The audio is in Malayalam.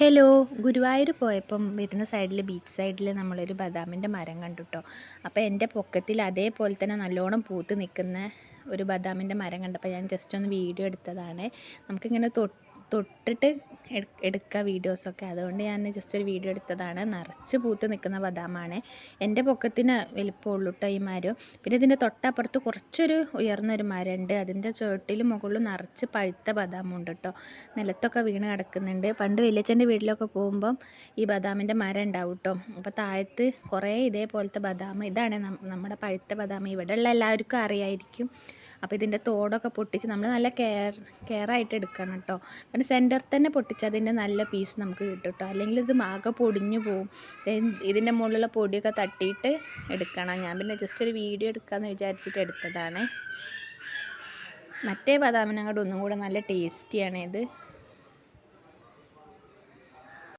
ഹലോ, ഗുരുവായൂർ പോയപ്പം വരുന്ന സൈഡിൽ ബീച്ച് സൈഡിൽ നമ്മളൊരു ബദാമിൻ്റെ മരം കണ്ടു കേട്ടോ. അപ്പോൾ എൻ്റെ പൊക്കത്തിൽ അതേപോലെ തന്നെ നല്ലോണം പൂത്ത് നിൽക്കുന്ന ഒരു ബദാമിൻ്റെ മരം കണ്ടപ്പോൾ ഞാൻ ജസ്റ്റ് ഒന്ന് വീഡിയോ എടുത്തതാണ്. നമുക്കിങ്ങനെ തൊട്ടിട്ട് എടുക്കുക വീഡിയോസൊക്കെ, അതുകൊണ്ട് ഞാൻ ജസ്റ്റ് ഒരു വീഡിയോ എടുത്തതാണ്. നിറച്ച് പൂത്ത് നിൽക്കുന്ന ബദാമാണ്. എൻ്റെ പൊക്കത്തിന് വലിപ്പമുള്ളൂ കേട്ടോ ഈ മരം. പിന്നെ ഇതിൻ്റെ തൊട്ടപ്പുറത്ത് കുറച്ചൊരു ഉയർന്നൊരു മരമുണ്ട്. അതിൻ്റെ ചുവട്ടിലും മുകളിലും നിറച്ച് പഴുത്ത ബദാമുണ്ട് കേട്ടോ. നിലത്തൊക്കെ വീണ് കിടക്കുന്നുണ്ട്. പണ്ട് വലിയച്ഛൻ്റെ വീട്ടിലൊക്കെ പോകുമ്പം ഈ ബദാമിൻ്റെ മരം ഉണ്ടാവും കേട്ടോ. അപ്പോൾ താഴത്ത് കുറേ ഇതേപോലത്തെ ബദാം, ഇതാണ് നമ്മുടെ പഴുത്ത ബദാം. ഇവിടെയുള്ള എല്ലാവർക്കും അറിയായിരിക്കും. അപ്പോൾ ഇതിൻ്റെ തോടൊക്കെ പൊട്ടിച്ച് നമ്മൾ നല്ല കെയറായിട്ട് എടുക്കണം കേട്ടോ. കാരണം സെൻറ്ററിൽ തന്നെ പൊട്ടിച്ച് അതിൻ്റെ നല്ല പീസ് നമുക്ക് കിട്ടും കേട്ടോ. അല്ലെങ്കിൽ ഇത് ആകെ പൊടിഞ്ഞു പോവും. ഇതിൻ്റെ മുകളിലുള്ള പൊടിയൊക്കെ തട്ടിയിട്ട് എടുക്കണം. ഞാൻ പിന്നെ ജസ്റ്റ് ഒരു വീഡിയോ എടുക്കാമെന്ന് വിചാരിച്ചിട്ട് എടുത്തതാണ്. മറ്റേ ബദാമിനങ്ങോട്ട് ഒന്നും കൂടെ നല്ല ടേസ്റ്റിയാണ് ഇത്.